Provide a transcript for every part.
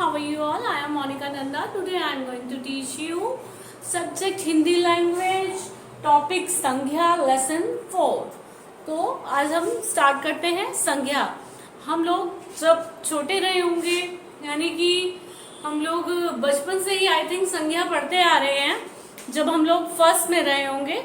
how are you all? I am Monica Nanda. Today I am going to teach you subject Hindi language, topic संज्ञा, lesson 4. तो आज हम start करते हैं संज्ञा. हम लोग जब छोटे रहे होंगे, यानी कि हम लोग बचपन से ही आई थिंक संज्ञा पढ़ते आ रहे हैं. जब हम लोग फर्स्ट में रहे होंगे,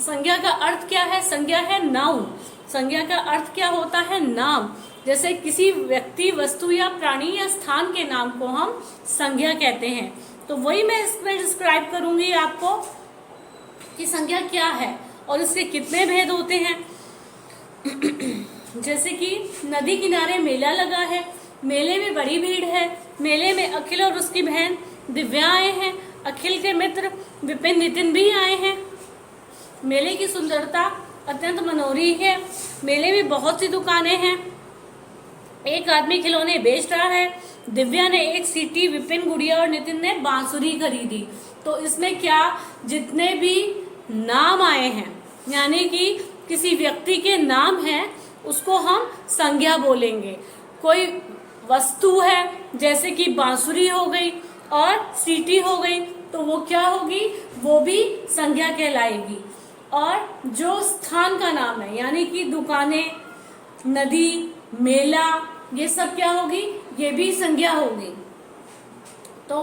संज्ञा का अर्थ क्या है? संज्ञा है नाउन. संज्ञा का अर्थ क्या होता है? नाम. जैसे किसी व्यक्ति, वस्तु या प्राणी या स्थान के नाम को हम संज्ञा कहते हैं. तो वही मैं इसमें डिस्क्राइब करूंगी आपको कि संज्ञा क्या है और इसके कितने भेद होते हैं. जैसे कि नदी किनारे मेला लगा है, मेले में बड़ी भीड़ है. मेले में अखिल और उसकी बहन दिव्या आए हैं. अखिल के मित्र विपिन, नितिन भी आए हैं. मेले की सुंदरता अत्यंत मनोहरी है. मेले में बहुत सी दुकानें हैं. एक आदमी खिलौने बेच रहा है. दिव्या ने एक सीटी, विपिन गुड़िया और नितिन ने बांसुरी खरीदी. तो इसमें क्या, जितने भी नाम आए हैं, यानी कि किसी व्यक्ति के नाम हैं, उसको हम संज्ञा बोलेंगे. कोई वस्तु है, जैसे कि बांसुरी हो गई और सीटी हो गई, तो वो क्या होगी? वो भी संज्ञा कहलाएगी. और जो स्थान का नाम है, यानी कि दुकानें, नदी, मेला, ये सब क्या होगी? ये भी संज्ञा होगी. तो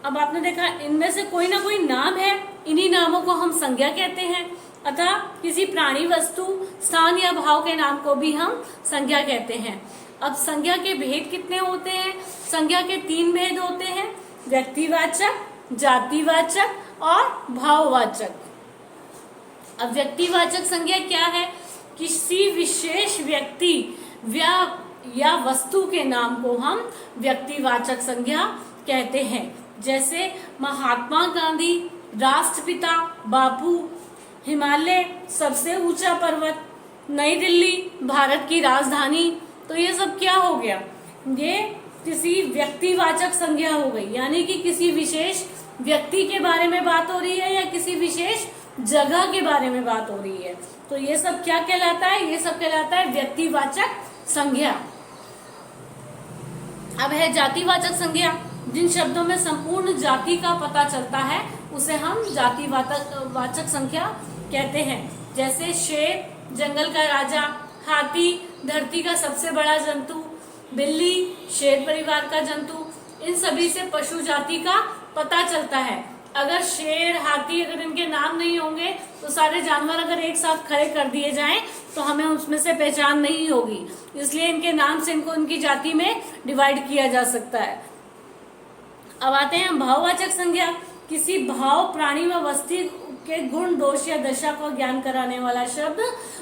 अब आपने देखा, इनमें से कोई ना कोई नाम है, इन्हीं नामों को हम संज्ञा कहते हैं. अतः किसी प्राणी, वस्तु, स्थान या भाव के नाम को भी हम संज्ञा कहते हैं. अब संज्ञा के भेद कितने होते हैं? संज्ञा के 3 भेद होते हैं: व्यक्तिवाचक, जातिवाचक और भाववाचक. अब व्यक्तिवाचक संज्ञा क्या है? किसी विशेष व्यक्ति या वस्तु के नाम को हम व्यक्तिवाचक संज्ञा कहते हैं. जैसे महात्मा गांधी, राष्ट्रपिता, बापू, हिमालय सबसे ऊंचा पर्वत, नई दिल्ली भारत की राजधानी. तो ये सब क्या हो गया? ये किसी व्यक्तिवाचक संज्ञा हो गई, यानी कि किसी विशेष व्यक्ति के बारे में बात हो रही है या किसी विशेष जगह के बारे में बात हो रही है. तो ये सब क्या कहलाता है? ये सब कहलाता है व्यक्तिवाचक संज्ञा. अब है जातिवाचक संज्ञा. जिन शब्दों में संपूर्ण जाति का पता चलता है, उसे हम जातिवाचक संज्ञा कहते हैं. जैसे शेर, जंगल का राजा, हाथी, धरती का सबसे बड़ा जंतु, बिल्ली, शेर परिवार का जंतु. इन सभी से पशु जाति का पता चलता है. अगर शेर, हाथी, अगर इनके नाम नहीं होंगे, तो सारे जानवर अगर एक साथ खड़े कर दिए जाएं, तो हमें उसमें से पहचान नहीं होगी. इसलिए इनके नाम से इनको इनकी जाति में डिवाइड किया जा सकता है. अब आते हैं भाववाचक संज्ञा. किसी भाव, प्राणी व वस्तु के गुण, दोष या दशा को ज्ञान कराने वाला शब्द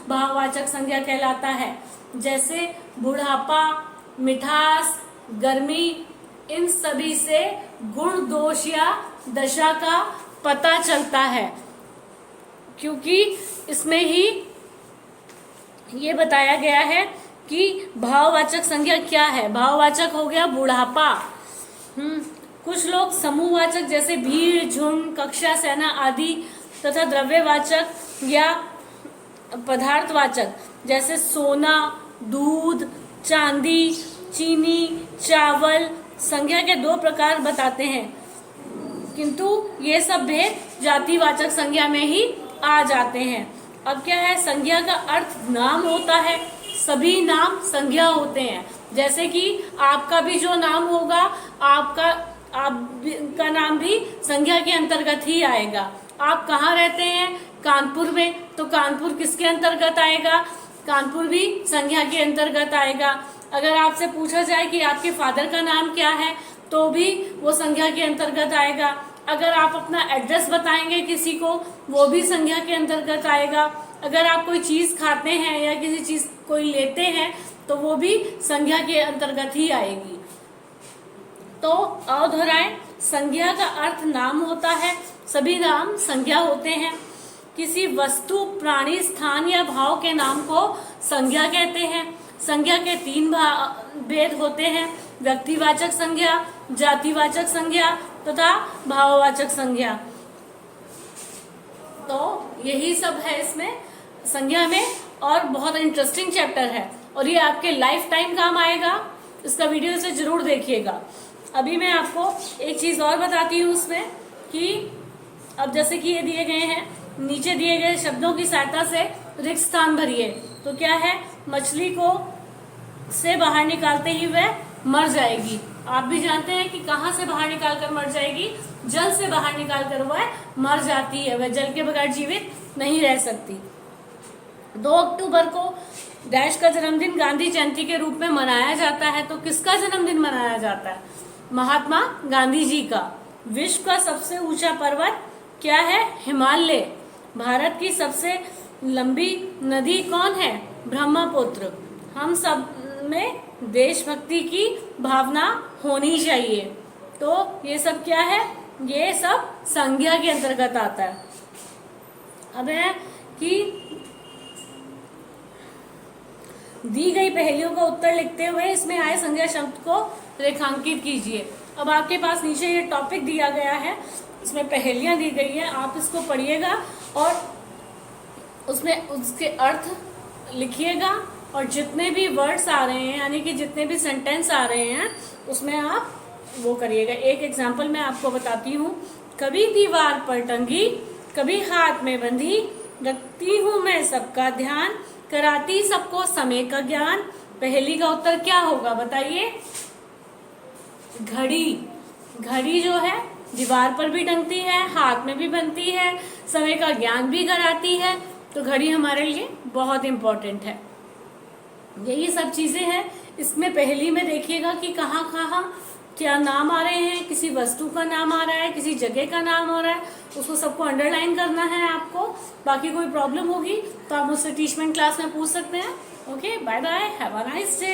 भाववाचक संज्ञा कहलाता है. जैसे बुढ़ापा, मिठास, गर्मी, इन सभी से गुण, दोष या दशा का पता चलता है, क्योंकि इसमें ही ये बताया गया है कि भाववाचक संज्ञा क्या है. भाववाचक हो गया बुढ़ापा. कुछ लोग समूहवाचक जैसे भीड़, झुंड, कक्षा, सेना आदि, तथा द्रव्यवाचक या पदार्थवाचक जैसे सोना, दूध, चांदी, चीनी, चावल संज्ञा के 2 प्रकार बताते हैं. किंतु ये सब भेद जातिवाचक संज्ञा में ही आ जाते हैं. अब क्या है? संज्ञा का अर्थ नाम होता है. सभी नाम संज्ञा होते हैं. जैसे कि आपका भी जो नाम होगा, आपका नाम भी संज्ञा के अंतर्गत ही आएगा. आप कहाँ रहते हैं? कानपुर में. तो कानपुर किसके अंतर्गत आएगा? कानपुर भी संज्ञा के अंतर्गत आएगा. अगर आपसे पूछा जाए कि आपके फादर का नाम क्या है, तो भी वो संज्ञा के अंतर्गत आएगा. अगर आप अपना एड्रेस बताएंगे किसी को, वो भी संज्ञा के अंतर्गत आएगा. अगर आप कोई चीज खाते हैं या किसी चीज कोई लेते हैं, तो वो भी संज्ञा के अंतर्गत ही आएगी. तो आओ दोहराएं. संज्ञा का अर्थ नाम होता है. सभी नाम संज्ञा होते हैं. किसी वस्तु, प्राणी, स्थान या भाव के नाम को संज्ञा कहते हैं. संज्ञा के 3 भेद होते हैं: व्यक्तिवाचक संज्ञा, जातिवाचक संज्ञा तथा भाववाचक संज्ञा. तो यही सब है इसमें संज्ञा में, और बहुत इंटरेस्टिंग चैप्टर है, और ये आपके लाइफ टाइम काम आएगा. इसका वीडियो इसे जरूर देखिएगा। अभी मैं आपको एक चीज और बताती हूँ उसमें कि अब जैसे कि ये दिए गए हैं, नीचे दिए गए शब्दों की सहायता से रिक्त स्थान भरिए। तो क्या है, मछली को से बाहर निकालते ही वह मर जाएगी। आप भी जानते हैं कि कहाँ से बाहर निकाल कर मर जाएगी, जल से बाहर निकाल कर वह मर जाती है, वह जल के बगैर जीवित नहीं रह सकती। 2 अक्टूबर को डैश का जन्मदिन गांधी जयंती के रूप में मनाया जाता है। तो किसका जन्मदिन मनाया जाता है? महात्मा गांधी जी का। विश्व का सबसे ऊंचा पर्वत क्या है? हिमालय। भारत की सबसे लंबी नदी कौन है? ब्रह्मपुत्र। हम सब में देशभक्ति की भावना होनी चाहिए। तो ये सब क्या है? ये सब संज्ञा के अंतर्गत आता है। अब है कि दी गई पहेलियों का उत्तर लिखते हुए इसमें आए संज्ञा शब्द को रेखांकित कीजिए। अब आपके पास नीचे ये टॉपिक दिया गया है, इसमें पहेलियां दी गई है, आप इसको पढ़िएगा और उसमें उसके अर्थ लिखिएगा और जितने भी वर्ड्स आ रहे हैं यानी कि जितने भी सेंटेंस आ रहे हैं उसमें आप वो करिएगा। एक एग्जाम्पल मैं आपको बताती हूँ। कभी दीवार पर टंगी, कभी हाथ में बंधी, रखती हूँ मैं सबका ध्यान, कराती सबको समय का ज्ञान। पहेली का उत्तर क्या होगा बताइए? घड़ी। घड़ी जो है दीवार पर भी टंगती है, हाथ में भी बनती है, समय का ज्ञान भी कराती है। तो घड़ी हमारे लिए बहुत इंपॉर्टेंट है। यही सब चीजें हैं। इसमें पहेली में देखिएगा कि कहाँ कहाँ क्या नाम आ रहे हैं, किसी वस्तु का नाम आ रहा है, किसी जगह का नाम हो रहा है, उसको सबको अंडरलाइन करना है आपको। बाकी कोई प्रॉब्लम होगी तो आप मुझसे टीचमेंट क्लास में पूछ सकते हैं। Okay, bye bye, have a nice day.